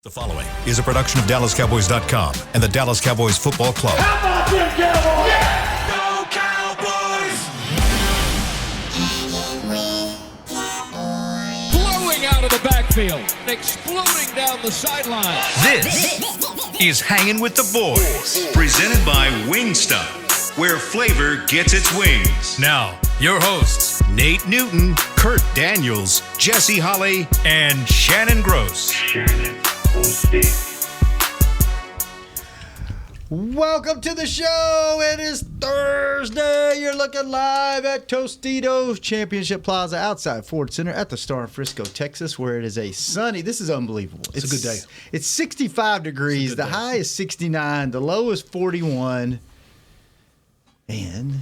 The following is a production of DallasCowboys.com and the Dallas Cowboys Football Club. How about them Cowboys? Yeah! Go Cowboys! Blowing out of the backfield, exploding down the sideline. This is Hangin' with the Boys, presented by Wingstop, where flavor gets its wings. Now, your hosts, Nate Newton, Kurt Daniels, Jesse Holley, and Shannon Gross. Welcome to the show. It is Thursday. You're looking live at Tostitos Championship Plaza outside Ford Center at the Star in Frisco, Texas, where it is a sunny. This is unbelievable. It's a good day. It's 65 degrees. The high is 69. The low is 41. And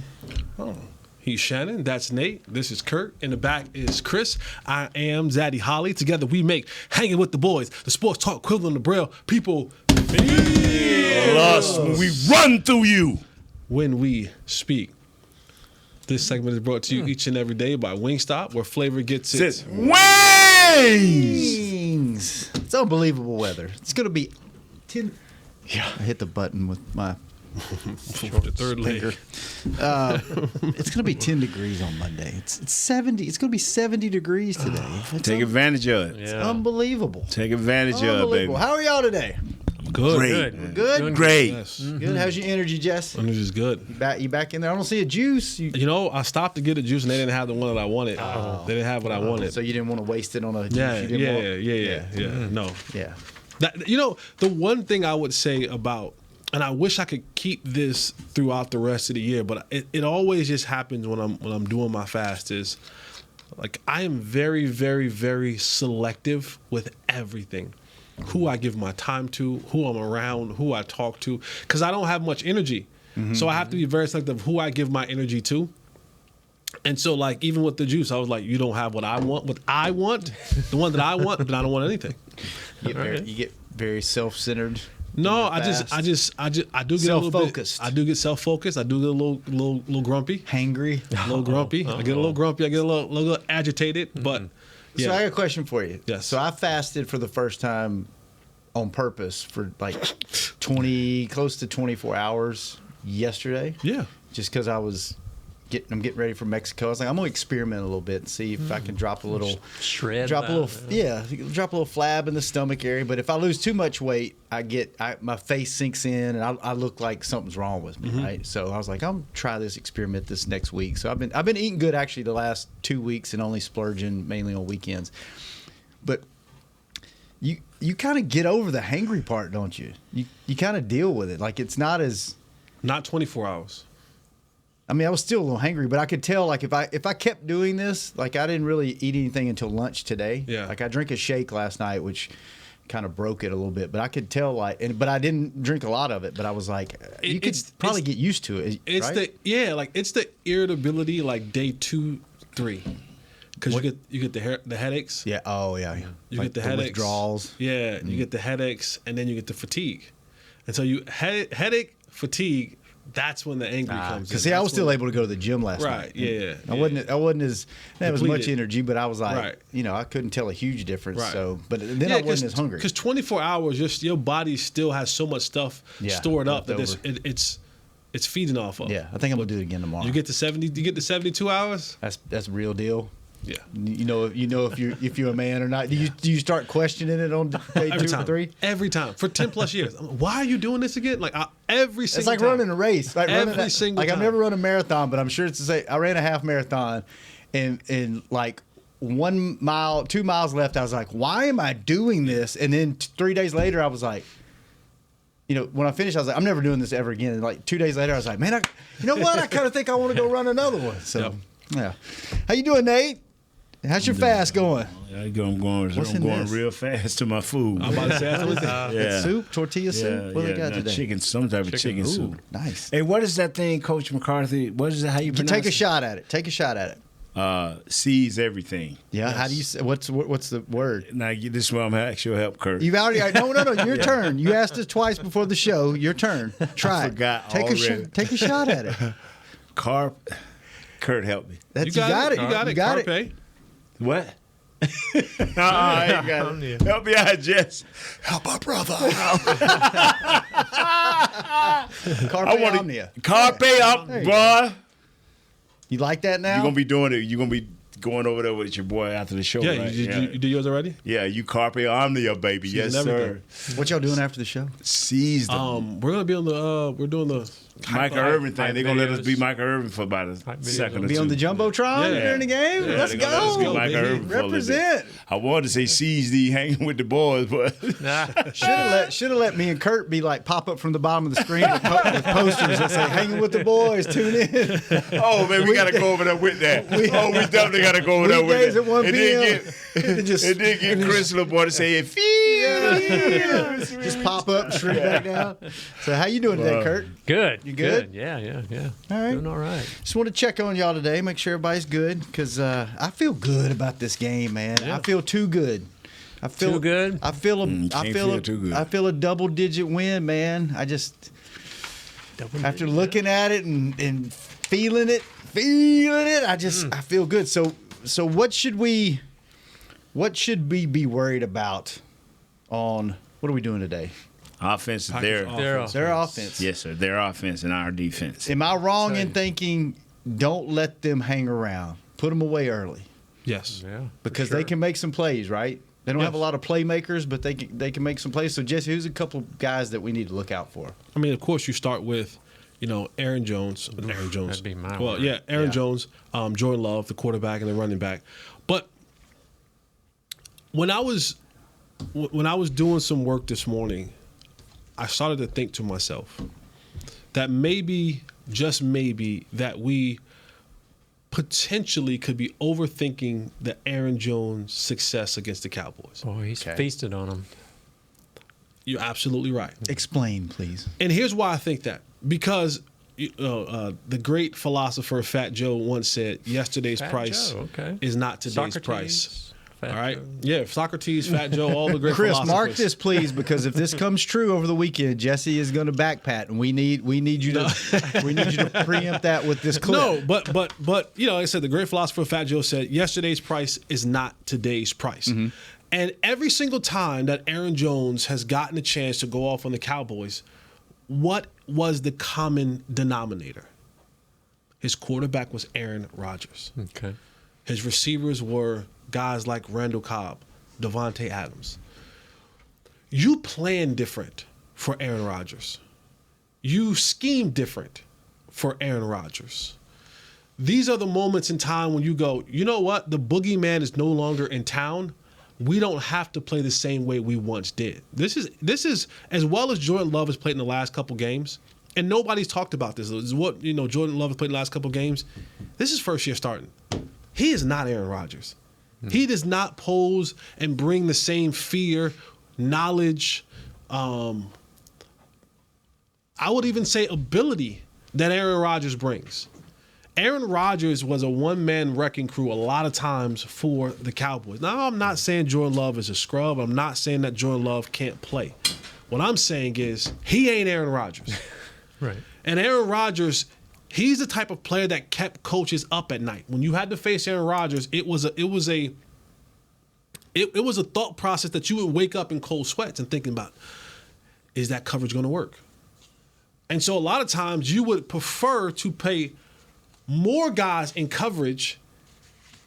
he's Shannon. That's Nate. This is Kurt. In the back is Chris. I am Zaddy Holly. Together we make Hanging with the Boys, the sports talk equivalent of Braille. People feel us when we run through you. When we speak. This segment is brought to you each and every day by Wingstop, where flavor gets its wings. It's unbelievable weather. It's going to be 10. Yeah, I hit the button with my the third finger. It's going to be 10 degrees on Monday. It's 70. It's going to be 70 degrees today. Take advantage of it. It's unbelievable. Take advantage of it, baby. How are y'all today? Good. Great. Good? Great. Yes. Good. How's your energy, Jess? Energy is good. You back in there? I don't see a juice. You know, I stopped to get a juice and they didn't have the one that I wanted. They didn't have what I wanted. So you didn't want to waste it on a juice you didn't want? No. Yeah. The one thing I would say about, and I wish I could keep this throughout the rest of the year, but it always just happens when I'm doing my fast is, like, I am very, very, very selective with everything. Who I give my time to, who I'm around, who I talk to, because I don't have much energy. Mm-hmm. So I have to be very selective who I give my energy to. And so, like, even with the juice, I was like, you don't have what I want, the one that I want, but I don't want anything. You get very self-centered. No, I do get self-focused. I do get self-focused. I do get a little grumpy. Hangry. A little grumpy. I get a little grumpy. I get a little agitated. But yeah. So I got a question for you. Yes. So I fasted for the first time on purpose for like close to 24 hours yesterday. Yeah. Just because I'm getting ready for Mexico. I was like, I'm gonna experiment a little bit and see if I can drop a little drop a little flab in the stomach area. But if I lose too much weight, my face sinks in and I look like something's wrong with me, right? So I was like, I'm try this experiment this next week. So I've been eating good actually the last 2 weeks and only splurging mainly on weekends. But you kind of get over the hangry part, don't you? You kind of deal with it. Like it's not 24 hours. I mean, I was still a little hangry, but I could tell, like, if I kept doing this, like, I didn't really eat anything until lunch today. Yeah. Like, I drank a shake last night, which kind of broke it a little bit. But I could tell, but I didn't drink a lot of it. But I was like, you could probably get used to it. It's right? it's the irritability, like day 2, 3, because you get the headaches. Yeah. Oh yeah. You like get the headaches, withdrawals. Yeah. You get the headaches, and then you get the fatigue, and so you headache, fatigue. That's when the angry comes in. Because see, I was still able to go to the gym last night. Right, yeah. I wasn't as much Depleted. energy, but I was like, Right. I couldn't tell a huge difference. Right. So, but then I wasn't as hungry. Because 24 hours, your body still has so much stuff stored up that it's feeding off of. Yeah, I think I'm gonna do it again tomorrow. You get to 70. You get to 72 hours. That's real deal. Yeah. You know if you're a man or not. Do you start questioning it on day Every 2 time. or 3? Every time for 10 plus years. Why are you doing this again? Like every single. It's like time. running a race. Every single Like time. I've never run a marathon, but I'm sure it's the same. I ran a half marathon, and like 1 mile, 2 miles left. I was like, why am I doing this? And then 3 days later, I was like, when I finished, I was like, I'm never doing this ever again. And like 2 days later, I was like, man, you know what? I kind of think I want to go run another one. So, yeah. How you doing, Nate? How's your fast going? I'm going real fast to my food. I'm about to say Soup, tortilla soup. What do they got today? Chicken, some type of chicken Ooh, soup. Nice. Hey, what is that thing, Coach McCarthy? What is it? How you pronounce Take a it? shot at it. Take a shot at it. Seize everything. Yeah. How do you say? What's the word? Now this is where I'm actually help Kurt. You've already no. Your turn. You asked us twice before the show. Your turn. Try it. Forgot Take already. Take a shot at it. Kurt, help me. You got it. You got it. Carpe. What? I ain't got it. Help me out, Jess. Help my brother. Carpe omnia. Carpe up, boy. You like that now? You're gonna be doing it. You're gonna be going over there with your boy after the show, Yeah, right? you do yours already? Yeah, you carpe omnia, baby. Yes, sir. everything. What y'all doing after the show? Seize them. We're gonna be on the. We're doing the. Michael Irvin thing. hype They're gonna let us videos. be Michael Irvin for about a videos. second or Be two. on the Jumbotron Yeah. during the game? Yeah, Let's they're gonna let us be go. Michael baby. Irvin for a little bit. Represent. I wanted to say seize the hanging with the boys, but Should have let me and Kurt be like pop up from the bottom of the screen with, with posters that say "Hanging with the Boys." Tune in. oh man, we gotta go over there with that. We definitely gotta go over there with Weekdays that. at 1 It p.m. did get Chris little boy to say it. Just pop up, shrink back down. So how you doing today, Kurt? Good. You good? Yeah. All right. Doing all right. Just want to check on y'all today, make sure everybody's good, because I feel good about this game, man. Yeah. I feel too good. I feel Too good? I feel a can't I feel feel too good. I feel a double-digit win, man. I just after looking at it and feeling it, I feel good. So what should we be worried about on what are we doing today? Offense is Packers their offense. Their offense. Yes, sir. Their offense and our defense. Am I wrong in thinking don't let them hang around? Put them away early Yes. Yeah. because they can make some plays, right? They don't have a lot of playmakers, but they can make some plays. So Jesse, who's a couple guys that we need to look out for? I mean, of course, you start with, Aaron Jones. That'd be my Well, word. yeah, Aaron Yeah. Jones, Jordan Love, the quarterback and the running back. But when I was doing some work this morning, I started to think to myself that maybe, just maybe, that we potentially could be overthinking the Aaron Jones success against the Cowboys. Boy, he's Okay. feasted on them. You're absolutely right. Explain, please. And here's why I think that. Because the great philosopher Fat Joe once said, yesterday's Fat price Joe, okay. is not today's Socrates, price. Fat All right? Joe. Yeah, Socrates, Fat Joe, all the great Chris, philosophers. mark this, please, because if this comes true over the weekend, Jesse is going to backpat, and we need you to preempt that with this clip. No, but like I said, the great philosopher Fat Joe said, yesterday's price is not today's price. Mm-hmm. And every single time that Aaron Jones has gotten a chance to go off on the Cowboys, what was the common denominator? His quarterback was Aaron Rodgers. Okay. His receivers were guys like Randall Cobb, Devontae Adams. You plan different for Aaron Rodgers. You scheme different for Aaron Rodgers. These are the moments in time when you go, you know what? The boogeyman is no longer in town. We don't have to play the same way we once did. This is as well as Jordan Love has played in the last couple games, and nobody's talked about this. This is what Jordan Love has played in the last couple games. This is first year starting. He is not Aaron Rodgers. He does not pose and bring the same fear, knowledge, I would even say ability that Aaron Rodgers brings. Aaron Rodgers was a one-man wrecking crew a lot of times for the Cowboys. Now, I'm not saying Jordan Love is a scrub. I'm not saying that Jordan Love can't play. What I'm saying is he ain't Aaron Rodgers. Right. And Aaron Rodgers, he's the type of player that kept coaches up at night. When you had to face Aaron Rodgers, it was a thought process that you would wake up in cold sweats and thinking about, is that coverage going to work? And so a lot of times you would prefer to pay more guys in coverage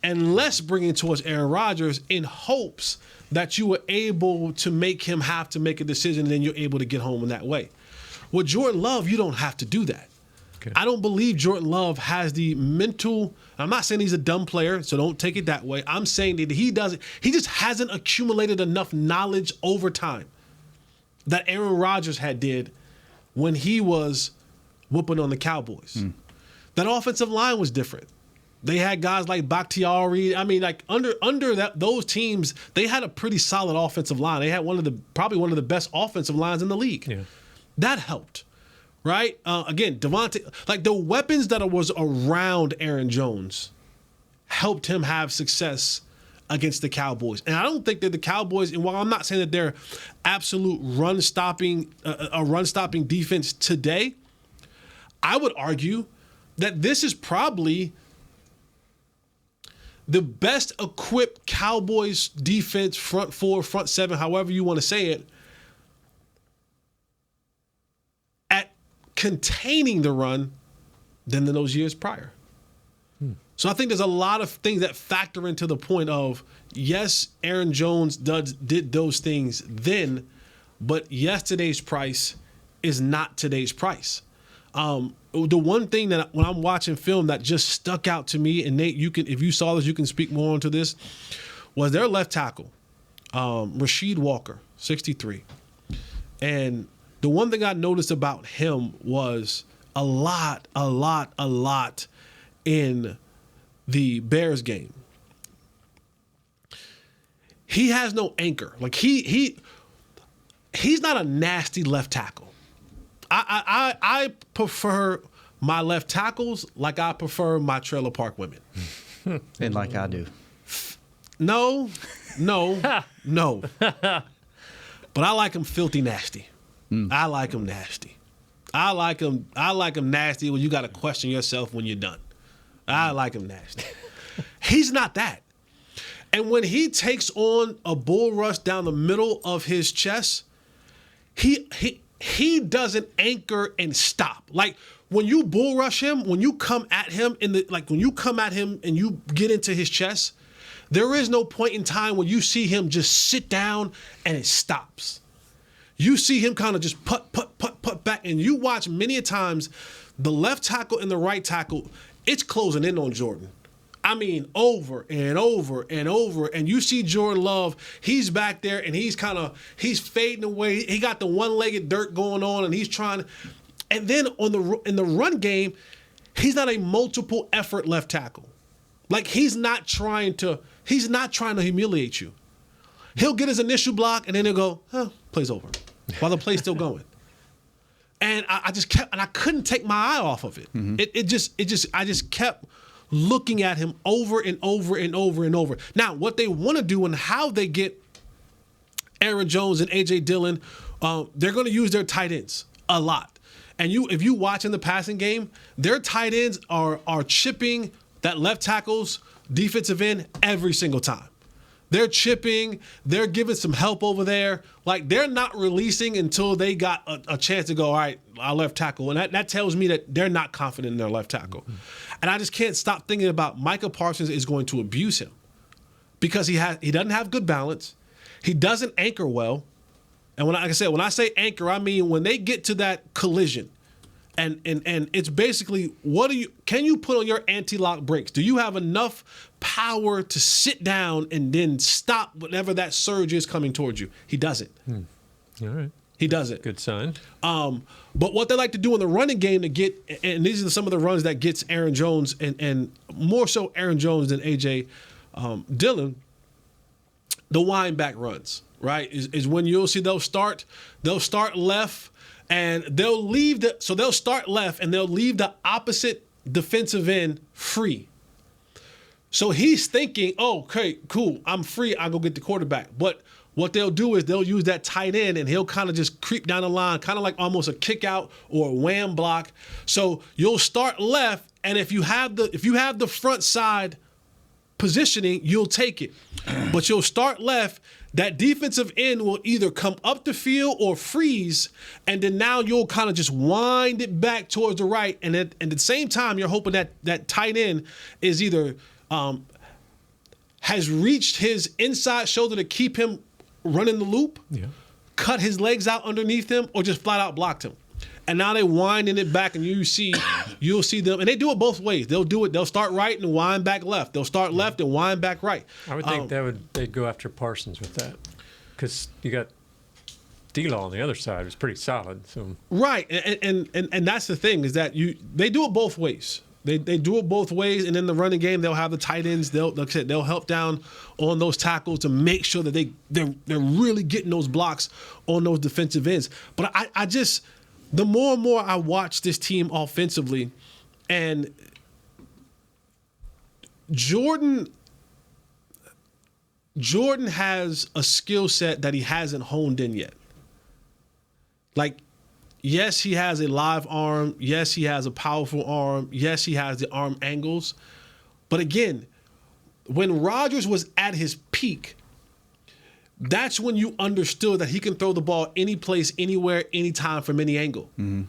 and less bringing towards Aaron Rodgers in hopes that you were able to make him have to make a decision and then you're able to get home in that way. With Jordan Love, you don't have to do that. Okay. I don't believe Jordan Love has the mental. I'm not saying he's a dumb player, so don't take it that way. I'm saying that he just hasn't accumulated enough knowledge over time that Aaron Rodgers did when he was whooping on the Cowboys. That offensive line was different. They had guys like Bakhtiari. I mean, like under those teams, they had a pretty solid offensive line. They had probably one of the best offensive lines in the league. Yeah. That helped, right? Again, Devontae, like the weapons that was around Aaron Jones helped him have success against the Cowboys. And I don't think that the Cowboys, and while I'm not saying that they're absolute run-stopping defense today, I would argue that this is probably the best equipped Cowboys defense, front four, front seven, however you want to say it, at containing the run than in those years prior. So I think there's a lot of things that factor into the point of, yes, Aaron Jones did those things then, but yesterday's price is not today's price. The one thing that when I'm watching film that just stuck out to me, and Nate, if you saw this, you can speak more onto this, was their left tackle, Rasheed Walker, 63. And the one thing I noticed about him was a lot in the Bears game. He has no anchor. Like he's not a nasty left tackle. I prefer my left tackles like I prefer my trailer park women. And like I do. No. But I like them filthy nasty. I like them nasty. I like them nasty when you got to question yourself when you're done. I like him nasty. He's not that. And when he takes on a bull rush down the middle of his chest, he doesn't anchor and stop. Like when you bull rush him, when you come at him when you come at him and you get into his chest, there is no point in time when you see him just sit down and it stops. You see him kind of just put back, and you watch many a times the left tackle and the right tackle, it's closing in on Jordan. I mean, over and over and over. And you see Jordan Love, he's back there and he's fading away. He got the one-legged dirt going on and he's trying. And then in the run game, he's not a multiple effort left tackle. Like he's not trying to humiliate you. He'll get his initial block and then he'll go, play's over, while the play's still going. And I couldn't take my eye off of it. Mm-hmm. I just kept looking at him over and over and over and over. Now, what they want to do and how they get Aaron Jones and A.J. Dillon, they're going to use their tight ends a lot. And if you watch in the passing game, their tight ends are chipping that left tackle's defensive end every single time. They're chipping. They're giving some help over there. Like, they're not releasing until they got a chance to go, all right, our left tackle. And that tells me that they're not confident in their left tackle. Mm-hmm. And I just can't stop thinking about Micah Parsons is going to abuse him because he doesn't have good balance. He doesn't anchor well. And when I say anchor, I mean when they get to that collision, and it's basically can you put on your anti-lock brakes? Do you have enough power to sit down and then stop whenever that surge is coming towards you? He doesn't. All right. He doesn't. Good sign. But what they like to do in the running game to get, and these are some of the runs that gets Aaron Jones and more so Aaron Jones than A.J. Dillon, the wind back runs, right? Is when you'll see they'll start left and they'll start left and they'll leave the opposite defensive end free. So he's thinking, oh, okay, cool, I'm free, I'll go get the quarterback. But what they'll do is they'll use that tight end and he'll kind of just creep down the line, kind of like almost a kick out or a wham block. So you'll start left, and if you have the front side positioning, you'll take it. But you'll start left, that defensive end will either come up the field or freeze, and then now you'll kind of just wind it back towards the right. And at the same time, you're hoping that tight end is either has reached his inside shoulder to keep him running the loop, cut his legs out underneath him, or just flat out blocked him. And now they're winding it back, and you'll see them, and they do it both ways. They'll start right and wind back left. They'll start left and wind back right. I would think they'd go after Parsons with that, because you got D-Law on the other side, who's pretty solid. So right, and that's the thing, is that they do it both ways. They do it both ways, and in the running game, they'll have the tight ends. They'll help down on those tackles to make sure that they're really getting those blocks on those defensive ends. But I just, the more and more I watch this team offensively, and Jordan has a skill set that he hasn't honed in yet. Like, yes, he has a live arm. Yes, he has a powerful arm. Yes, he has the arm angles. But again, when Rodgers was at his peak, that's when you understood that he can throw the ball any place, anywhere, anytime, from any angle. Mm-hmm.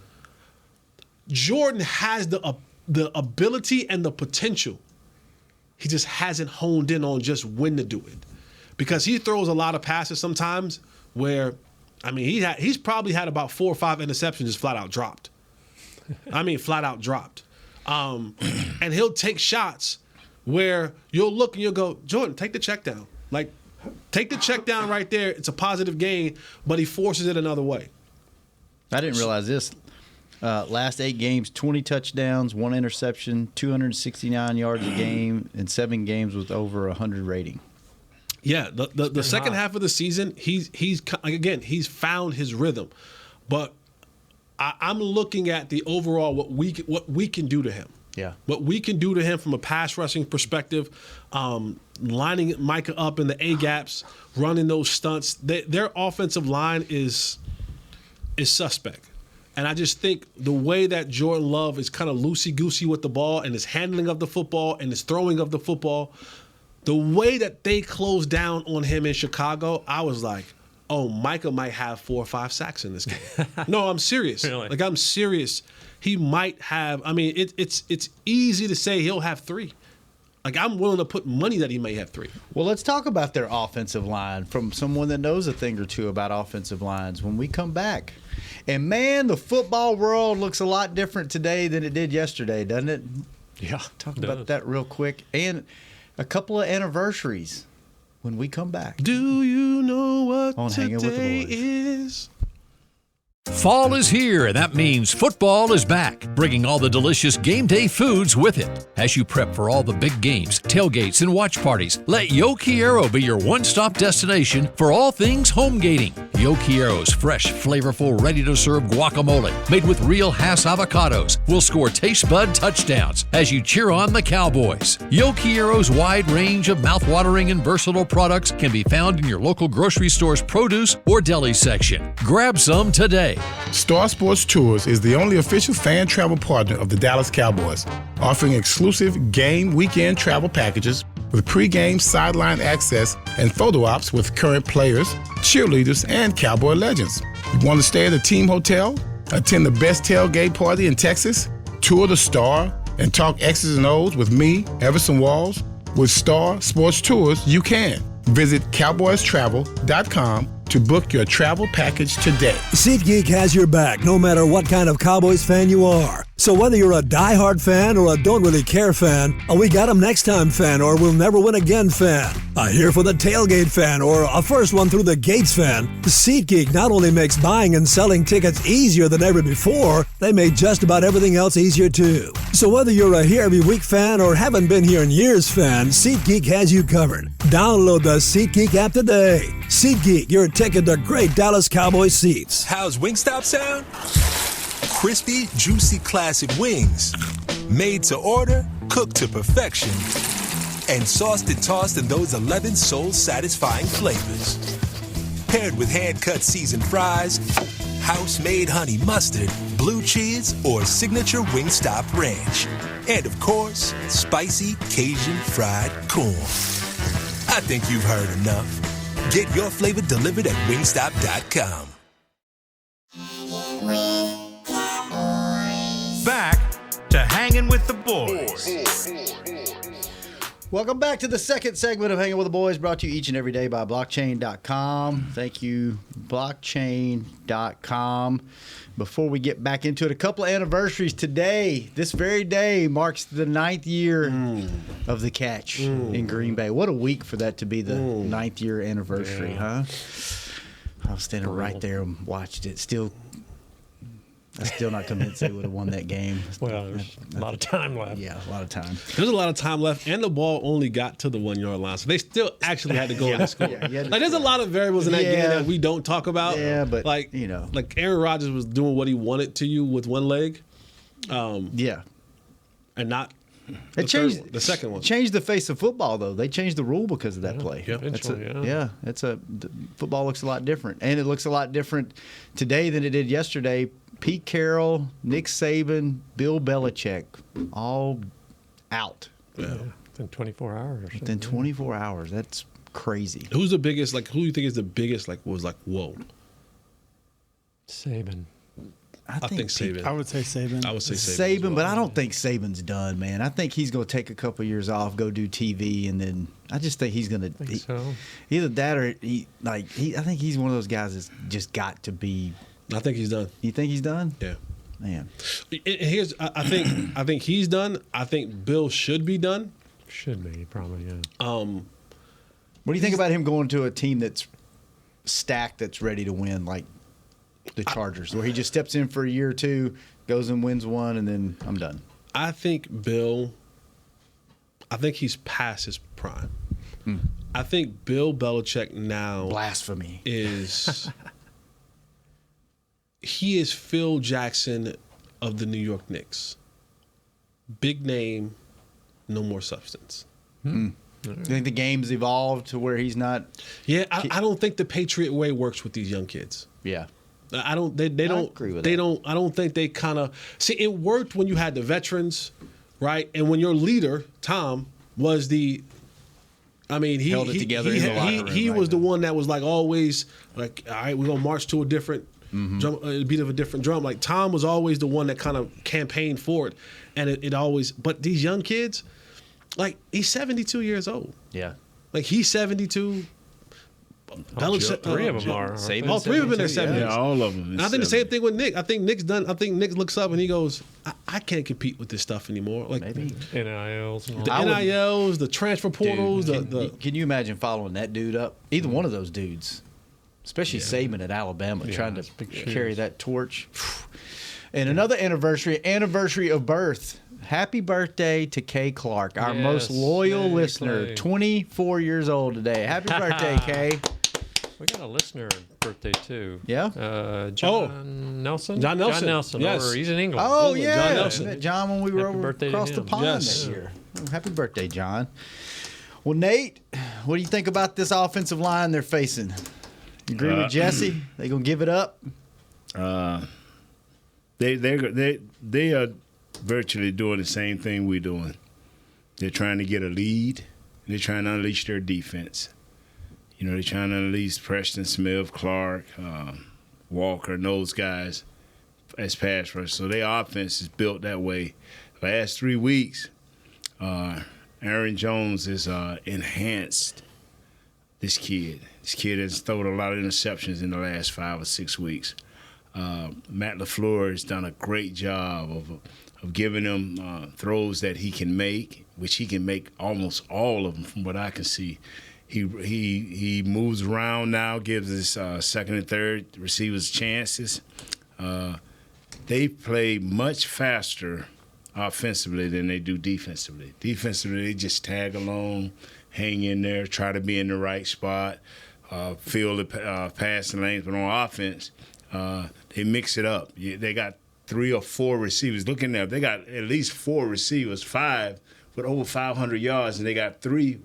Jordan has the ability and the potential. He just hasn't honed in on just when to do it. Because he throws a lot of passes sometimes where, I mean, he's probably had about 4 or 5 interceptions just flat out dropped. And he'll take shots where you'll look and you'll go, Jordan, take the check down. Like, take the check down right there. It's a positive gain, but he forces it another way. I didn't realize this. Last 8 games, 20 touchdowns, 1 interception, 269 yards a game, and 7 games with over 100 rating. Yeah, the second half of the season, he's found his rhythm, but I'm looking at the overall what we can do to him. Yeah, what we can do to him from a pass rushing perspective, lining Micah up in the A gaps, running those stunts. Their offensive line is suspect. And I just think the way that Jordan Love is kind of loosey-goosey with the ball and his handling of the football and his throwing of the football, the way that they closed down on him in Chicago, I was like, oh, Micah might have 4 or 5 sacks in this game. No, I'm serious. Really? Like, I'm serious. He might have, I mean, it's easy to say he'll have 3. Like, I'm willing to put money that he may have 3. Well, let's talk about their offensive line from someone that knows a thing or two about offensive lines when we come back. And, man, the football world looks a lot different today than it did yesterday, doesn't it? Yeah. Talk about that real quick. And a couple of anniversaries when we come back. Do you know what On today Hangin' with the Boys. is? Fall is here, and that means football is back, bringing all the delicious game day foods with it. As you prep for all the big games, tailgates, and watch parties, let Yo Quiero be your one-stop destination for all things home gating. Yo Quiero's fresh, flavorful, ready-to-serve guacamole made with real Hass avocados will score taste bud touchdowns as you cheer on the Cowboys. Yo Quiero's wide range of mouthwatering and versatile products can be found in your local grocery store's produce or deli section. Grab some today. Star Sports Tours is the only official fan travel partner of the Dallas Cowboys, offering exclusive game weekend travel packages with pre-game sideline access and photo ops with current players, cheerleaders, and Cowboy legends. You want to stay at a team hotel, attend the best tailgate party in Texas, tour the Star, and talk X's and O's with me, Everson Walls? With Star Sports Tours, you can. Visit cowboystravel.com to book your travel package today. SeatGeek has your back no matter what kind of Cowboys fan you are. So whether you're a diehard fan or a don't really care fan, a we got 'em next time fan or we'll never win again fan, a here for the tailgate fan or a first one through the gates fan, SeatGeek not only makes buying and selling tickets easier than ever before, they made just about everything else easier too. So whether you're a here every week fan or haven't been here in years fan, SeatGeek has you covered. Download the SeatGeek app today. SeatGeek, your ticket to great Dallas Cowboys seats. How's Wingstop sound? Crispy, juicy, classic wings. Made to order, cooked to perfection. And sauced and tossed in those 11 soul-satisfying flavors. Paired with hand-cut seasoned fries, house-made honey mustard, blue cheese, or signature Wingstop ranch. And, of course, spicy Cajun fried corn. I think you've heard enough. Get your flavor delivered at wingstop.com. Back to Hangin' with the Boys. Welcome back to the second segment of Hanging with the Boys, brought to you each and every day by blockchain.com. Thank you, blockchain.com. Before we get back into it, a couple of anniversaries today. This very day marks the 9th year of the catch in Green Bay. What a week for that to be the 9th year anniversary, huh? I was standing right there and watched it. I'm still not convinced they would have won that game. Well, there's a lot of time left. Yeah, a lot of time. There's a lot of time left, and the ball only got to the 1 yard line, so they still actually had to go and score. Like, there's a lot of variables in that game that we don't talk about. Yeah, but like Aaron Rodgers was doing what he wanted to you with one leg. And not the second one. Changed the face of football, though. They changed the rule because of that play. Yeah, football looks a lot different, and it looks a lot different today than it did yesterday. Pete Carroll, Nick Saban, Bill Belichick, all out. Yeah. within 24 hours or something. Within 24 hours. That's crazy. Who's the biggest? Like, who do you think is the biggest? Like, was like, whoa. Saban. I think Saban. I would say Saban. I would say Saban. Saban, but I don't think Saban's done, man. I think he's going to take a couple years off, go do TV, and then I just think he's going to. So. Either that or I think he's one of those guys that's just got to be. I think he's done. You think he's done? Yeah. Man. I think he's done. I think Bill should be done. Should be, probably, yeah. What do you think about him going to a team that's stacked, that's ready to win, like the Chargers, where he just steps in for a year or two, goes and wins one, and then I'm done? I think he's past his prime. I think Bill Belichick now blasphemy is he is Phil Jackson of the New York Knicks. Big name, no more substance. You think the game's evolved to where he's not? Yeah, I don't think the Patriot way works with these young kids. Yeah. I don't. They don't agree with they that. don't. I don't think they kind of see. It worked when you had the veterans, right? And when your leader Tom was the. I mean, he held it together in the locker room. He was the one that was like always like, all right, we're gonna march to a different drum, beat of a different drum. Like Tom was always the one that kind of campaigned for it, and it always. But these young kids, like he's 72 years old. Yeah. Like he's 72. Belichick, Three of them are. All three of them in their 70s. Yeah, all of them. And I think the same thing with Nick. I think Nick's done. I think Nick looks up and he goes, I can't compete with this stuff anymore. Like Maybe. NILs and all the that. NILs, the transfer portals. Can you imagine following that dude up? Either one of those dudes, especially Saban at Alabama, trying to carry that torch. And another anniversary of birth. Happy birthday to Kay Clark, our most loyal listener, Clay. 24 years old today. Happy birthday, Kay. We got a listener birthday too. Yeah? John Nelson. John Nelson. John Nelson. Yes. Or he's in England. Oh, England, yeah. John I Nelson. met John when we were Happy over birthday to across the him. pond Yes. that year. Oh, happy birthday, John. Well, Nate, what do you think about this offensive line they're facing? You agree with Jesse? They going to give it up? They are virtually doing the same thing we're doing. They're trying to get a lead. They're trying to unleash their defense. You know, they're trying to unleash Preston Smith, Clark, Walker, and those guys as pass rush. So their offense is built that way. Last 3 weeks, Aaron Jones has enhanced this kid. This kid has thrown a lot of interceptions in the last 5 or 6 weeks. Matt LaFleur has done a great job of giving him throws that he can make, which he can make almost all of them from what I can see. He moves around now, gives his second and third receivers chances. They play much faster offensively than they do defensively. Defensively, they just tag along, hang in there, try to be in the right spot, fill the passing lanes. But on offense, they mix it up. They got 3 or 4 receivers. Look in there. They got at least 4 receivers, 5 with over 500 yards, and they got 3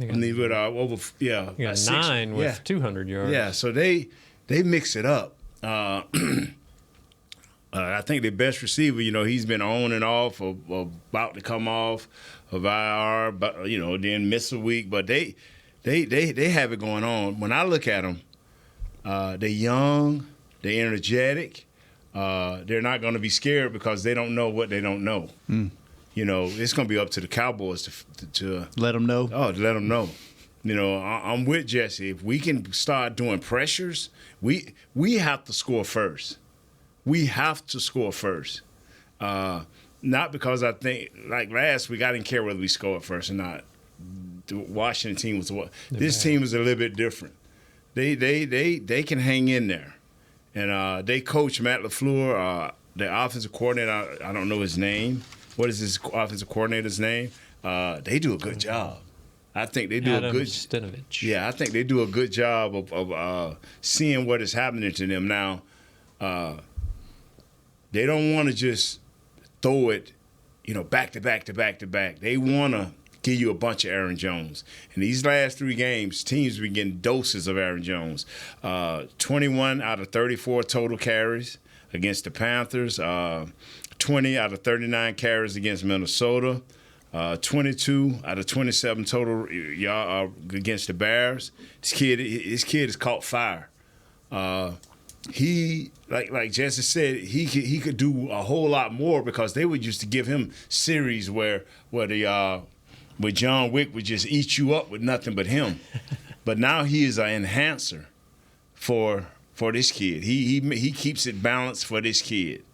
with over, You got 6. 9 with 200 yards. Yeah, so they mix it up. I think the best receiver, he's been on and off, or about to come off of IR, but then miss a week. But they have it going on. When I look at them, they're young, they're energetic. They're not going to be scared because they don't know what they don't know. It's going to be up to the Cowboys to let them know. Oh, to let them know. I'm with Jesse. If we can start doing pressures, we have to score first. We have to score first. Not because I think, like last week, I didn't care whether we scored first or not. The Washington team was what. This team is a little bit different. They can hang in there. And they coach Matt LaFleur, the offensive coordinator. I don't know his name. What is his offensive coordinator's name? They do a good job. I think they do Adam a good. Stinovich. Yeah, I think they do a good job of seeing what is happening to them now. They don't want to just throw it, back to back to back to back. They want to give you a bunch of Aaron Jones. In these last 3 games, teams have been getting doses of Aaron Jones. 21 out of 34 total carries against the Panthers. 20 out of 39 carries against Minnesota. 22 out of 27 total against the Bears. This kid has caught fire. He, like Jesse said, he could do a whole lot more because they would used to give him series where John Wick would just eat you up with nothing but him. But now he is an enhancer for this kid. He keeps it balanced for this kid.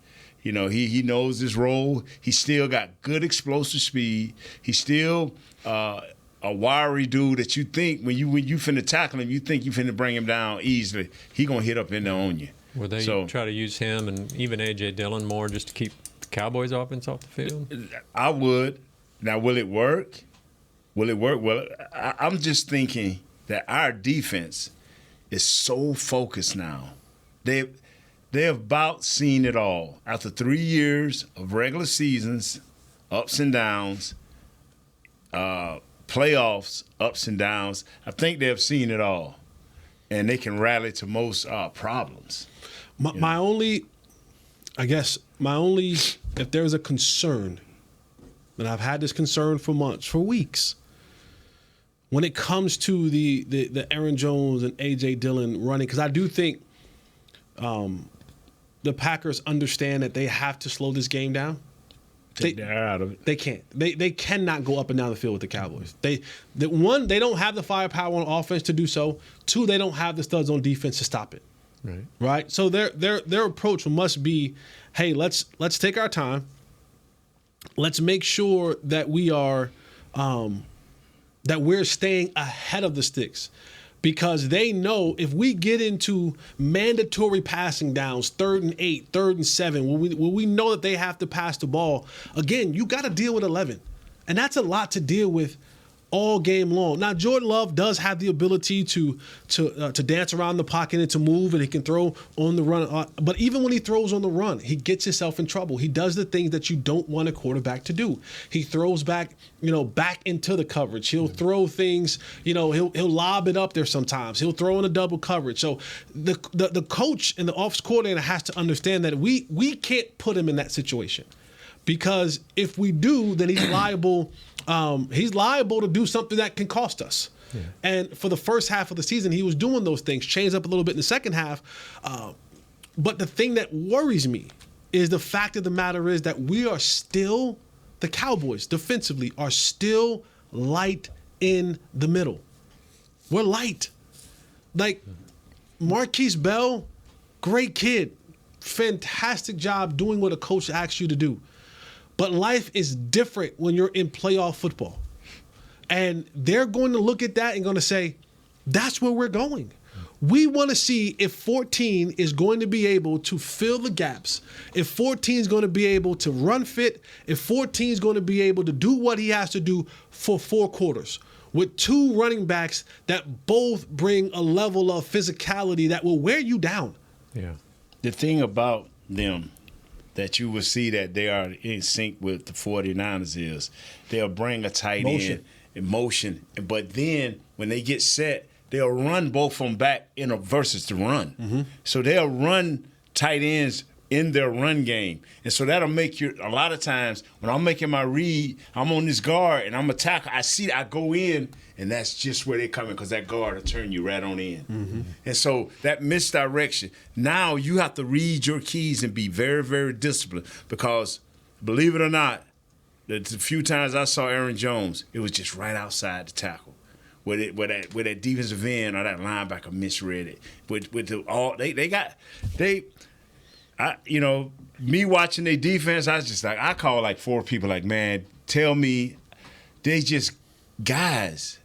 You know, he knows his role. He's still got good explosive speed. He's still a wiry dude that you think when you finna tackle him, you think you finna bring him down easily. He gonna hit up in there on you. Will they try to use him and even A.J. Dillon more just to keep the Cowboys offense off the field? I would. Now, will it work? Will it work? Well, I'm just thinking that our defense is so focused now. They have about seen it all. After 3 years of regular seasons, ups and downs, playoffs, ups and downs, I think they have seen it all. And they can rally to most problems. My only, if there's a concern, and I've had this concern for months, for weeks, when it comes to the Aaron Jones and A.J. Dillon running, because I do think the Packers understand that they have to slow this game down. They're out of it. They can't. They cannot go up and down the field with the Cowboys. They don't have the firepower on offense to do so. 2, they don't have the studs on defense to stop it. Right. So their approach must be, hey, let's take our time. Let's make sure that we're staying ahead of the sticks. Because they know if we get into mandatory passing downs, 3rd and 8, 3rd and 7, where we know that they have to pass the ball, again, you got to deal with 11. And that's a lot to deal with all game long. Now, Jordan Love does have the ability to dance around the pocket and to move, and he can throw on the run. But even when he throws on the run, he gets himself in trouble. He does the things that you don't want a quarterback to do. He throws back into the coverage. He'll throw things, he'll lob it up there sometimes. He'll throw in a double coverage. So the coach and the offensive coordinator has to understand that we can't put him in that situation. Because if we do, then he's liable. He's liable to do something that can cost us. Yeah. And for the first half of the season, he was doing those things, changed up a little bit in the second half. But the thing that worries me is the fact of the matter is that we are still, the Cowboys defensively are still light in the middle. We're light. Like Marquise Bell, great kid. Fantastic job doing what a coach asks you to do. But life is different when you're in playoff football. And they're going to look at that and going to say, that's where we're going. We want to see if 14 is going to be able to fill the gaps, if 14 is going to be able to run fit, if 14 is going to be able to do what he has to do for 4 quarters, with 2 running backs that both bring a level of physicality that will wear you down. Yeah. The thing about them that you will see that they are in sync with the 49ers is they'll bring a tight end in motion, but then when they get set, they'll run both from back versus the run. Mm-hmm. So they'll run tight ends in their run game. And so that'll make you, a lot of times, when I'm making my read, I'm on this guard and I'm a tackle, I go in, and that's just where they're coming because that guard will turn you right on in. Mm-hmm. And so that misdirection, now you have to read your keys and be very, very disciplined because, believe it or not, the few times I saw Aaron Jones, it was just right outside the tackle. Where that defensive end or that linebacker misread it. Me watching their defense, I was just like, I call like 4 people like, man, tell me they just guys,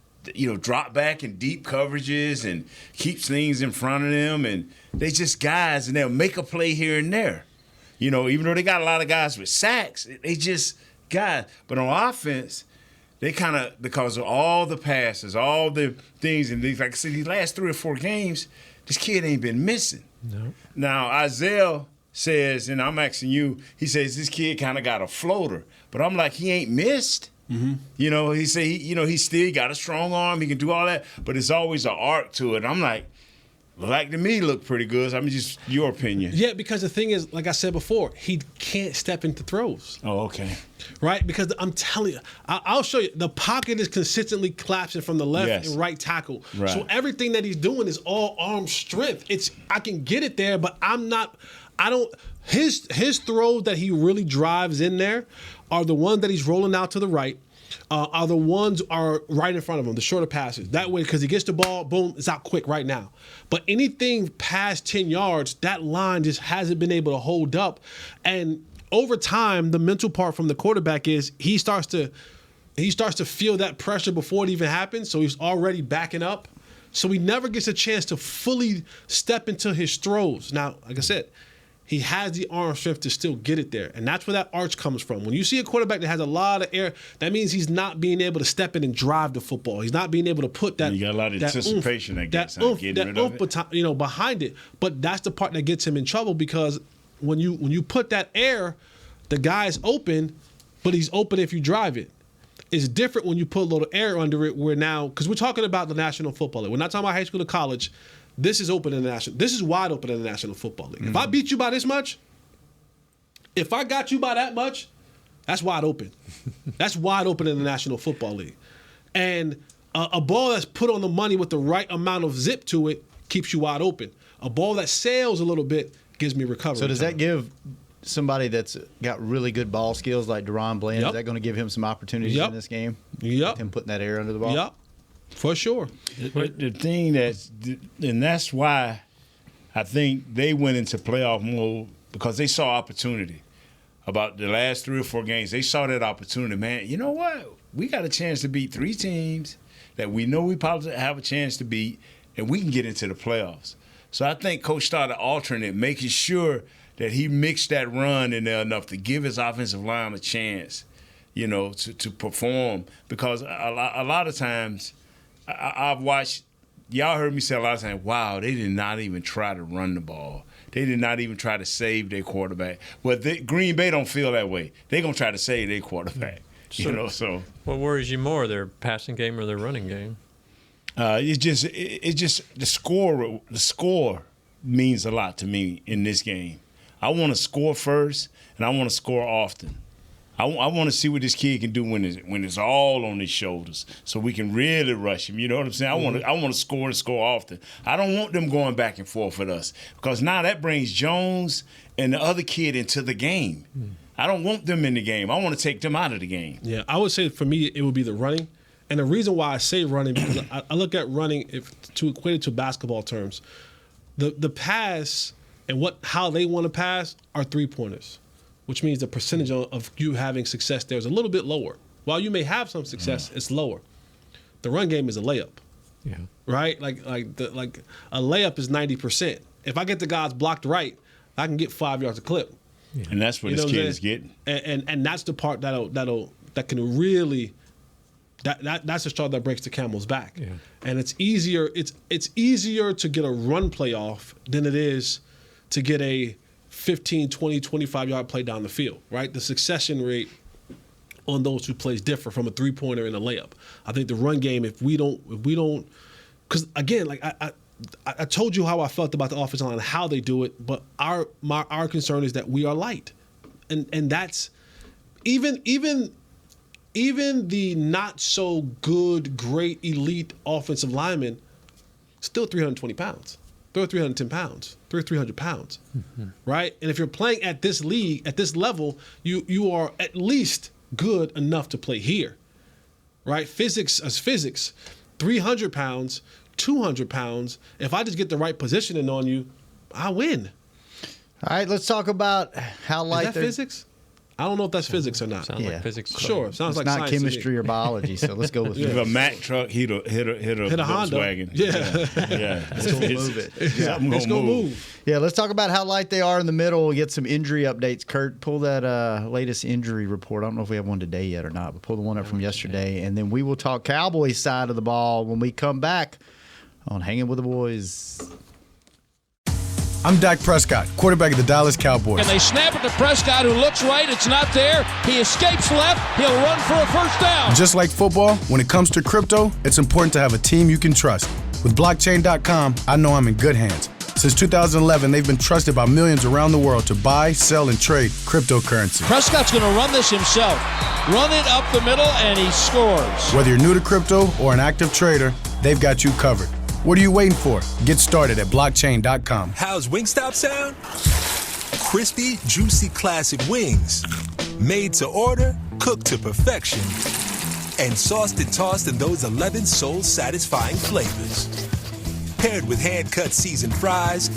drop back in deep coverages and keeps things in front of them, and they just guys, and they'll make a play here and there. Even though they got a lot of guys with sacks, they just guys. But on offense, they kind of, because of all the passes, all the things, and like I said, these last 3 or 4 games, this kid ain't been missing. No. Now, Isaiah says, and I'm asking you, he says this kid kind of got a floater. But I'm like, he ain't missed. Mm-hmm. He say, he still got a strong arm. He can do all that. But it's always an arc to it. I'm like, like to me looked pretty good. I mean, just your opinion. Yeah, because the thing is, like I said before, he can't step into throws. Oh, okay. Right? Because I'm telling you, I'll show you. The pocket is consistently collapsing from the left and right tackle. Right. So everything that he's doing is all arm strength. I can get it there, but his throws that he really drives in there are the ones that he's rolling out to the right. Are the ones are right in front of him, the shorter passes. That way, because he gets the ball, boom, it's out quick right now. But anything past 10 yards, that line just hasn't been able to hold up. And over time, the mental part from the quarterback is he starts to feel that pressure before it even happens, so he's already backing up. So he never gets a chance to fully step into his throws. Now, like I said, he has the arm strength to still get it there. And that's where that arch comes from. When you see a quarterback that has a lot of air, that means he's not being able to step in and drive the football. He's not being able to put that. You got a lot of anticipation, I guess. Behind it. But that's the part that gets him in trouble, because when you put that air, the guy's open, but he's open if you drive it. It's different when you put a little air under it, where now, because we're talking about the National Football League. We're not talking about high school or college. This is open in the national. This is wide open in the National Football League. If I beat you by this much, if I got you by that much, that's wide open. That's wide open in the National Football League. And a ball that's put on the money with the right amount of zip to it keeps you wide open. A ball that sails a little bit gives me recovery. So does that give somebody that's got really good ball skills like Deron Bland, is that going to give him some opportunities in this game? Yep. Him putting that air under the ball? Yep. For sure. But the thing and that's why I think they went into playoff mode, because they saw opportunity. About the last 3 or 4 games, they saw that opportunity. Man, you know what? We got a chance to beat 3 teams that we know we probably have a chance to beat, and we can get into the playoffs. So I think Coach started altering it, making sure that he mixed that run in there enough to give his offensive line a chance, to perform. Because a lot of times – I've watched, y'all heard me say a lot of times, wow, they did not even try to run the ball. They did not even try to save their quarterback. But Green Bay don't feel that way. They're going to try to save their quarterback. So. What worries you more, their passing game or their running game? It's just the score. The score means a lot to me in this game. I want to score first, and I want to score often. I want to see what this kid can do when it's all on his shoulders, so we can really rush him. You know what I'm saying? I want to score and score often. I don't want them going back and forth with us, because now that brings Jones and the other kid into the game. I don't want them in the game. I want to take them out of the game. Yeah, I would say for me it would be the running, and the reason why I say running, because I look at running to equate it to basketball terms. The pass and how they want to pass are 3-pointers. Which means the percentage of you having success there is a little bit lower. While you may have some success, it's lower. The run game is a layup. Yeah. Right? Like a layup is 90%. If I get the guys blocked right, I can get 5 yards a clip. Yeah. And that's what this kid is getting. And that's the part that can really that's the straw that breaks the camel's back. Yeah. And it's easier to get a run play off than it is to get a 15, 20, 25-yard play down the field, right? The succession rate on those two plays differ from a 3-pointer and a layup. I think the run game, if we don't, because again, like I told you how I felt about the offensive line and how they do it, but our concern is that we are light, and that's even the not so good, great, elite offensive linemen still 320 pounds. They're 310 pounds. They're 300 pounds, right? And if you're playing at this league, at this level, you are at least good enough to play here, right? Physics is physics. 300 pounds, 200 pounds. If I just get the right positioning on you, I win. All right, let's talk about how light. Is that physics? I don't know if that's physics or not. Sounds like physics. Sure, sounds like not science chemistry or biology. So let's go with If a Mack truck hit a Volkswagen. Yeah. Let's go move it. Let's go move. Yeah, let's talk about how light they are in the middle. We'll get some injury updates. Kurt, pull that latest injury report. I don't know if we have one today yet or not, but pull the one up from yesterday. And then we will talk Cowboys side of the ball when we come back on Hanging with the Boys. I'm Dak Prescott, quarterback of the Dallas Cowboys. And they snap it to Prescott, who looks right. It's not there. He escapes left. He'll run for a first down. Just like football, when it comes to crypto, it's important to have a team you can trust. With blockchain.com, I know I'm in good hands. Since 2011, they've been trusted by millions around the world to buy, sell, and trade cryptocurrency. Prescott's going to run this himself. Run it up the middle, and he scores. Whether you're new to crypto or an active trader, they've got you covered. What are you waiting for? Get started at blockchain.com. How's Wingstop sound? Crispy, juicy, classic wings. Made to order, cooked to perfection. And sauced and tossed in those 11 soul-satisfying flavors. Paired with hand-cut seasoned fries,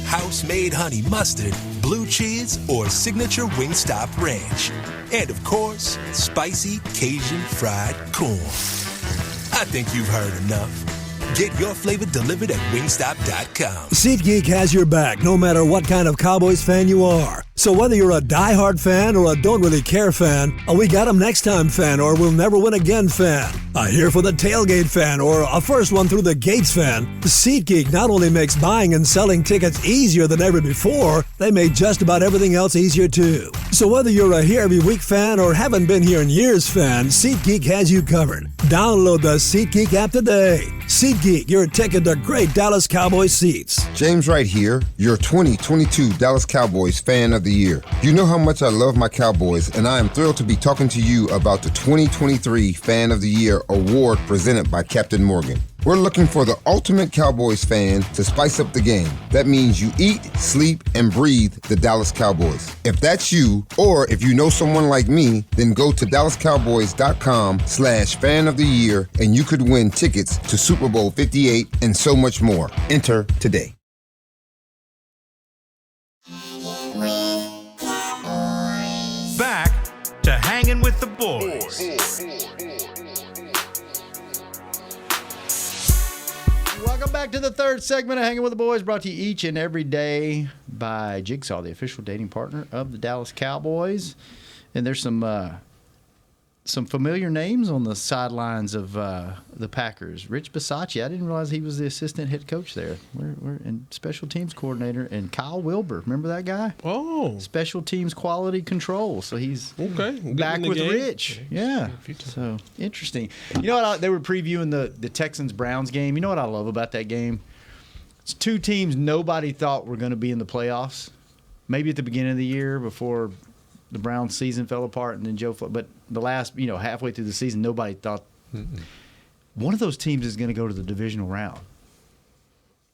house-made honey mustard, blue cheese, or signature Wingstop ranch. And of course, spicy Cajun fried corn. I think you've heard enough. Get your flavor delivered at wingstop.com. SeatGeek has your back no matter what kind of Cowboys fan you are. So whether you're a diehard fan or a don't really care fan, a we got 'em next time fan or we'll never win again fan, a here for the tailgate fan or a first one through the gates fan, SeatGeek not only makes buying and selling tickets easier than ever before, they made just about everything else easier too. So whether you're a here every week fan or haven't been here in years fan, SeatGeek has you covered. Download the SeatGeek app today. SeatGeek, your ticket to great Dallas Cowboys seats. James Wright here, your 2022 Dallas Cowboys Fan of the Year. You know how much I love my Cowboys, and I am thrilled to be talking to you about the 2023 Fan of the Year award presented by Captain Morgan. We're looking for the ultimate Cowboys fan to spice up the game. That means you eat, sleep, and breathe the Dallas Cowboys. If that's you, or if you know someone like me, then go to DallasCowboys.com/fan of the year, and you could win tickets to Super Bowl 58 and so much more. Enter today. Back to Hanging with the Boys. Welcome back to the third segment of Hanging with the Boys, brought to you each and every day by Jigsaw, the official dating partner of the Dallas Cowboys. And there's some familiar names on the sidelines of the Packers. Rich Bisaccia, I didn't realize he was the assistant head coach there. We're in special teams coordinator. And Kyle Wilbur, remember that guy? Oh. Special teams quality control. So he's okay. back with Rich. Yeah. So, interesting. You know what? They were previewing the Texans-Browns game. You know what I love about that game? It's two teams nobody thought were going to be in the playoffs. Maybe at the beginning of the year before the Browns season fell apart and then but the last, halfway through the season, nobody thought one of those teams is going to go to the divisional round.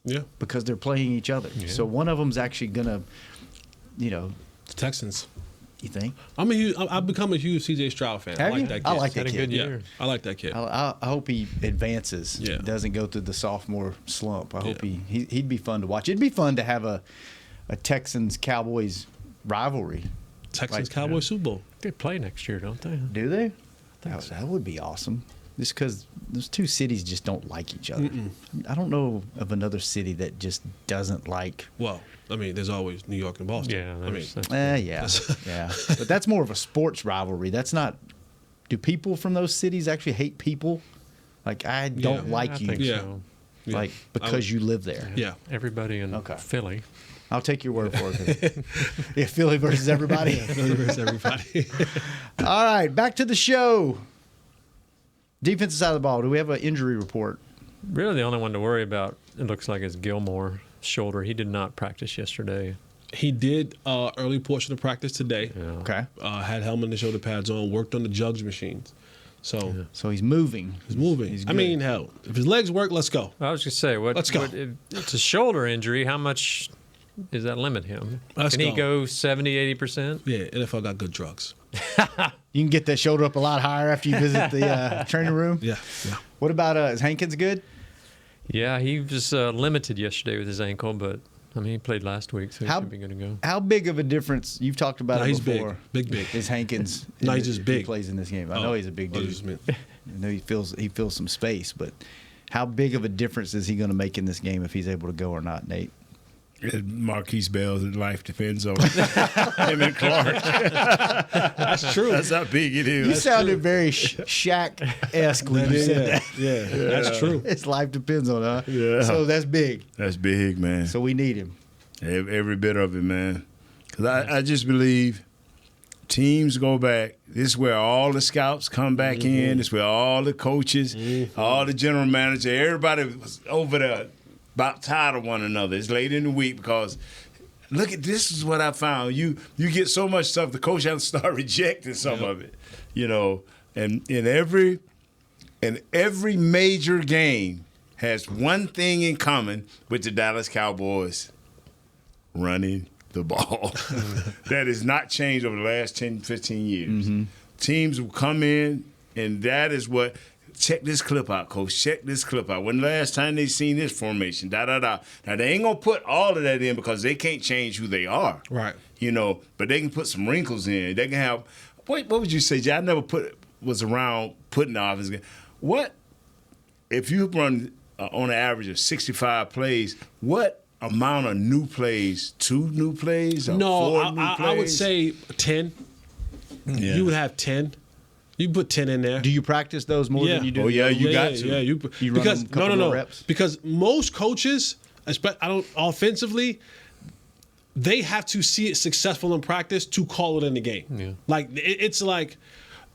Yeah. Because they're playing each other. Yeah. So one of them's actually going to, the Texans. You think? I've become a huge C.J. Stroud fan. Have I like you? that kid. I like that kid. Had a good year. I like that kid. I hope he advances. Yeah. Doesn't go through the sophomore slump. I hope he'd be fun to watch. It'd be fun to have a Texans-Cowboys rivalry. Texans-Cowboys Super Bowl. They play next year, don't they? Do they? That would be awesome. Just because those two cities just don't like each other. I don't know of another city that just doesn't like. Well, there's always New York and Boston. Yeah. Yeah. But that's more of a sports rivalry. That's not. Do people from those cities actually hate people? Like, I don't like you. Think so. Like, because you live there. Yeah. Everybody in Philly. I'll take your word for it. Yeah, Philly versus everybody. Philly versus everybody. All right, back to the show. Defensive side of the ball. Do we have an injury report? Really, the only one to worry about, it looks like, is Gilmore's shoulder. He did not practice yesterday. He did early portion of practice today. Yeah. Okay. Had helmet and shoulder pads on, worked on the jugs machines. So he's moving. He's moving. Hell, if his legs work, let's go. I was just say, let's go. If it's a shoulder injury. How much does that limit him? Can he go 70, 80%? Yeah, NFL got good drugs. You can get that shoulder up a lot higher after you visit the training room. Yeah. What about is Hankins good? Yeah, he was limited yesterday with his ankle, but he played last week, so he should be good to go. How big of a difference? You've talked about it before. He's big. Is Hankins? No, he's just big. He plays in this game. I know he's a big dude. I know he fills some space, but how big of a difference is he going to make in this game if he's able to go or not, Nate? Marquise Bell's life depends on him and Clark. That's true. That's how big it is. You sounded very Shaq-esque when you said that. Yeah, that's true. His life depends on it, huh? Yeah. So that's big. That's big, man. So we need him. Every bit of it, man. Because I just believe teams go back. This is where all the scouts come back in. This is where all the coaches, all the general manager, everybody was over there about tired of one another. It's late in the week because look at this is what I found. You get so much stuff, the coach has to start rejecting some of it. And in every major game has one thing in common with the Dallas Cowboys: running the ball. That has not changed over the last 10, 15 years. Teams will come in, and that is what – check this clip out, Coach. Check this clip out. When the last time they seen this formation, da-da-da. Now, they ain't going to put all of that in because they can't change who they are. Right. But they can put some wrinkles in. They can have – what would you say, Jay? I never was around putting the offense game. What – if you run on an average of 65 plays, what – amount of new plays? 2 new plays? Or 4 new plays? I would say 10. Yeah. You would have 10. You put 10 in there. Do you practice those more than you do? Oh, yeah, you got to. Yeah, you run because them a couple more reps? Because most coaches, offensively, they have to see it successful in practice to call it in the game. Yeah. Like it's like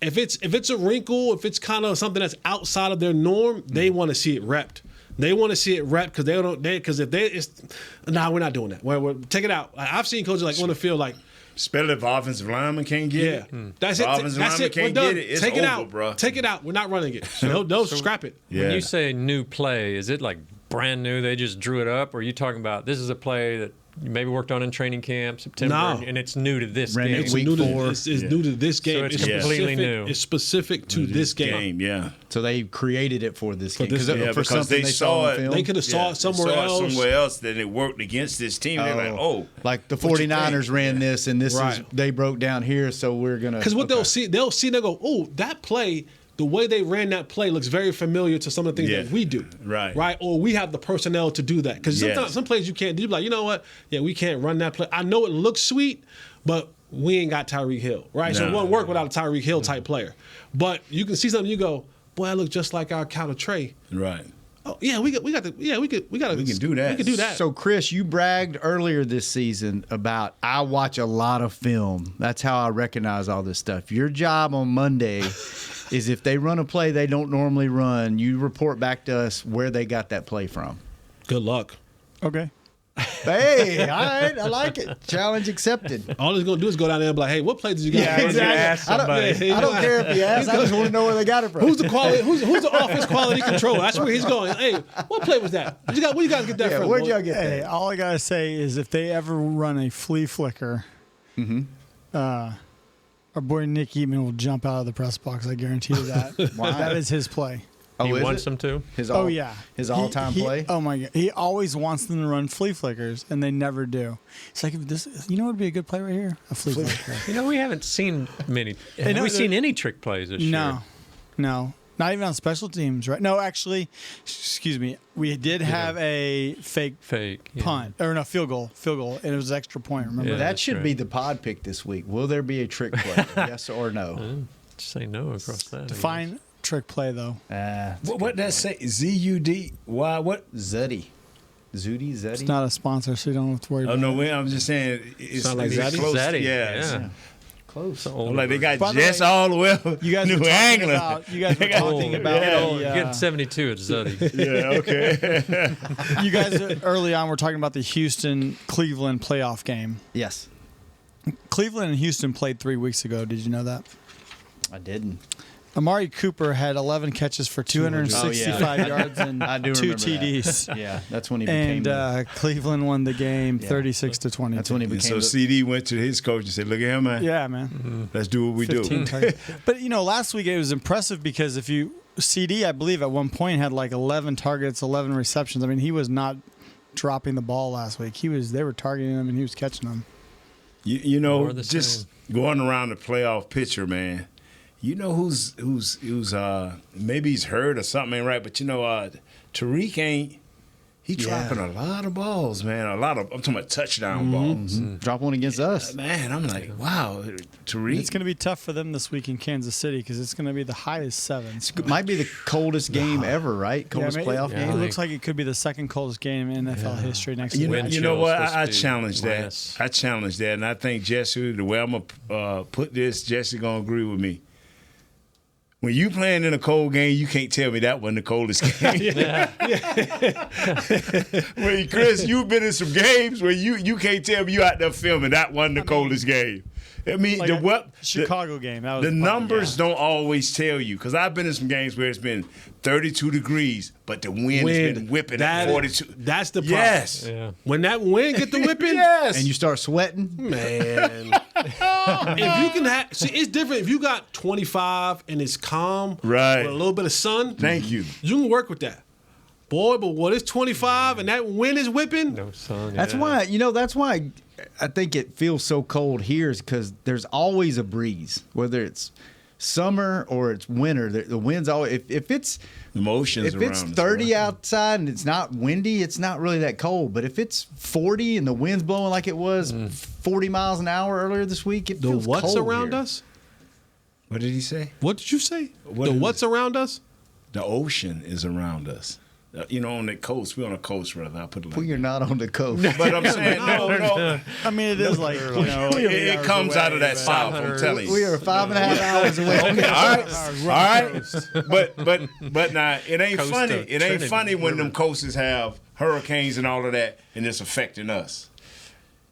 if it's a wrinkle, if it's kind of something that's outside of their norm, they want to see it repped. They want to see it rep because we're not doing that. We're take it out. Like, I've seen coaches like on the field like, especially if offensive lineman can't get it. That's it. Offensive That's lineman it. can't We're done. get it. It's Take it over, out, bro. Take it out. We're not running it. They'll scrap it. When you say new play, is it like brand new? They just drew it up, or are you talking about this is a play that you maybe worked on in training camp September, and it's new to this game? It's new to this game. So it's completely new. It's specific to this game. Yeah. So they created it for this game because they saw it. They could have saw it somewhere else. Then it worked against this team. They're like, like the 49ers ran this, and this is they broke down here, so we're gonna. Because what they'll see, they'll go, oh, that play. The way they ran that play looks very familiar to some of the things that we do. Right. Or we have the personnel to do that. Because sometimes some plays you can't do. You're like, you know what? Yeah, we can't run that play. I know it looks sweet, but we ain't got Tyreek Hill. Right? So it won't work without a Tyreek Hill type player. But you can see something, you go, boy, I look just like our counter Trey. Right. Oh yeah, we can do that. We can do that. So Chris, you bragged earlier this season about I watch a lot of film. That's how I recognize all this stuff. Your job on Monday is if they run a play they don't normally run, you report back to us where they got that play from. Good luck. Okay. Hey, all right, I like it. Challenge accepted. All he's gonna do is go down there and be like, "Hey, what play did you get?" Yeah, exactly. I don't care if he asks. I just want to know where they got it from. Who's the quality? Who's the offense quality control? That's where he's going. Hey, what play was that? Where you guys get that from? Where'd y'all get Hey, that? all I gotta say is if they ever run a flea flicker, our boy Nick Eatman will jump out of the press box. I guarantee you that. Why? That is his play. He wants them to? His all-time play? Oh, my God. He always wants them to run flea flickers, and they never do. It's like, you know what would be a good play right here? A flea flicker. We haven't seen many. Have we seen any trick plays this year? No. Not even on special teams, right? No, actually, excuse me. We did have a fake punt. Or no, field goal. And it was an extra point, remember? Yeah, that should be the pod pick this week. Will there be a trick play? Yes or no? Just say no across that. Define trick play, though. What that say? ZUD? Why? What? Zuddy. Zuddy? It's not a sponsor, so you don't have to worry about it. Oh, no, I'm just saying. It's not like Zaddy? close. Zaddy, Yeah. Close. Like they got By the Jets way, all the way up You guys New were talking England. about. You guys were talking about. Get 72 at Zuddy. Yeah, okay. You guys early on were talking about the Houston-Cleveland playoff game. Yes. Cleveland and Houston played 3 weeks ago. Did you know that? I didn't. Amari Cooper had 11 catches for 265 yards and I do 2 remember TDs. That. Yeah, that's when he became. And Cleveland won the game 36-20. That's when he became. So CD went to his coach and said, "Look at him, man. Yeah, man. Let's do what we do." But last week it was impressive because CD, I believe at one point had like 11 targets, 11 receptions. I mean, he was not dropping the ball last week. They were targeting him and he was catching them. Just going around the playoff picture, man. You know who's maybe he's hurt or something ain't right, but Tariq He dropping a lot of balls, man. I'm talking about touchdown balls. Drop one against us. Man, I'm like, wow, Tariq. It's going to be tough for them this week in Kansas City because it's going to be the high is 7. It might be the coldest game ever, right? Coldest playoff game. It looks like it could be the second coldest game in NFL history next You week. know what? I challenge that. I challenge that, and I think Jesse, the way I'm gonna put this, Jesse gonna agree with me. When you playing in a cold game, you can't tell me that wasn't the coldest game. Well, Chris, you've been in some games where you can't tell me you out there filming that wasn't the coldest game. I mean, like Chicago game. That was the numbers don't always tell you, because I've been in some games where it's been 32 degrees, but the wind has been whipping at 42. That's the problem. Yes. Yeah. When that wind get the whipping, yes, and you start sweating, man. If you can see, it's different. If you got 25 and it's calm, right, with a little bit of sun, thank you. You can work with that. Boy, but when it's 25 and that wind is whipping, no sun. That's why that's why I think it feels so cold here, is because there's always a breeze, whether it's summer or it's winter. The wind's always if it's emotions. If it's 30 outside and it's not windy, it's not really that cold. But if it's 40 and the wind's blowing like it was 40 miles an hour earlier this week, it feels what's cold around here. us? What did he say? What did you say? What's around us? The ocean is around us. You know, on the coast. We're on the coast, rather. I'll put it like Well, you're not on the coast. But I'm saying, no. I mean, it is like, it comes out of that south, I'm telling you. We are 5.5 hours away. Okay, all right. But now, it ain't Coast funny. to It ain't Trinity funny when River. them coasts have hurricanes and all of that, and it's affecting us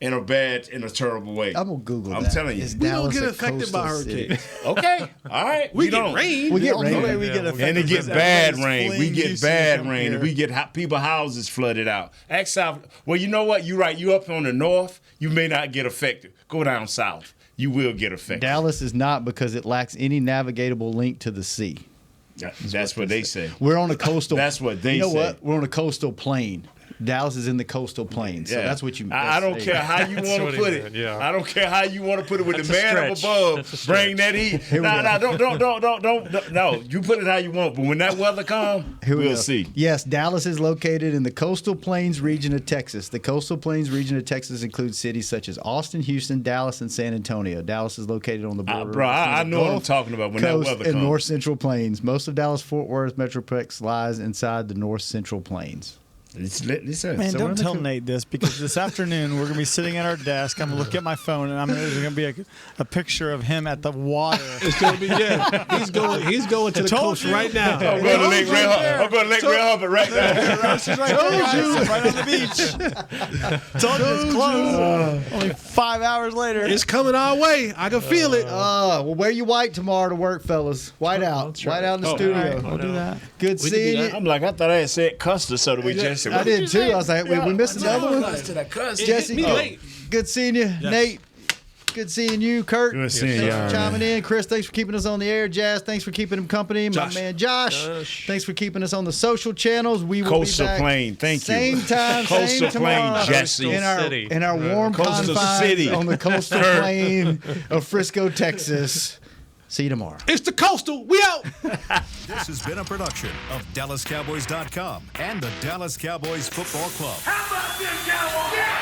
in a terrible way. I'm going to Google I'm that. telling you. Is We don't Dallas get a affected by coastal city? hurricanes. Okay, all right. We get don't. rain. We get The only way rain. we get affected And it gets is bad everybody's rain. We fleeing get Houston bad from rain. here. And we get people houses flooded out. Well, you know what? You're right. You up on the north, you may not get affected. Go down south. You will get affected. Dallas is not, because it lacks any navigatable link to the sea. That's what they say. We're on a coastal. That's what they You know say. what? We're on a coastal plain. Dallas is in the coastal plain, so that's what you. I don't care how you want to what he put meant, it. yeah. I don't care how you want to put it with That's the a man up stretch. above. That's a stretch. Bring that heat. Don't. No, you put it how you want. But when that weather comes, Here we we'll go. see. Yes, Dallas is located in the coastal plains region of Texas. The coastal plains region of Texas includes cities such as Austin, Houston, Dallas, and San Antonio. Dallas is located on the border. Bro, I between the know what I'm Gulf talking about when that Coast weather and comes. North Central Plains. Most of Dallas-Fort Worth Metroplex lies inside the North Central Plains. Man, don't tell Nate this, because this afternoon we're going to be sitting at our desk. I'm going to look at my phone, and there's going to be a picture of him at the water. It's going to be He's going to the coast right now. I'm going to Lake Red Hubbard right now. She's right there, guys, right on the beach. Told you it's close. Only 5 hours later. It's coming our way. I can feel it. Well, wear your white tomorrow to work, fellas. White out. White out in the studio. All right, we'll do that. Good seeing you. I'm like, I thought I had said custard, so we just. I did too. I was like, we missed another one. Jesse, good seeing you. Nate, good seeing you. Kurt, Good seeing thanks y'all, for chiming in. Chris, thanks for keeping us on the air. Jazz, thanks for keeping him company. My man Josh, thanks for keeping us on the social channels. We will Coastal be back Plain, thank you. same time, Coastal same Plain, tomorrow. Jesse. In our warm Coastal confines City. on the coastal plain of Frisco, Texas. See you tomorrow. It's the coastal. We out. This has been a production of DallasCowboys.com and the Dallas Cowboys Football Club. How about this, Cowboys?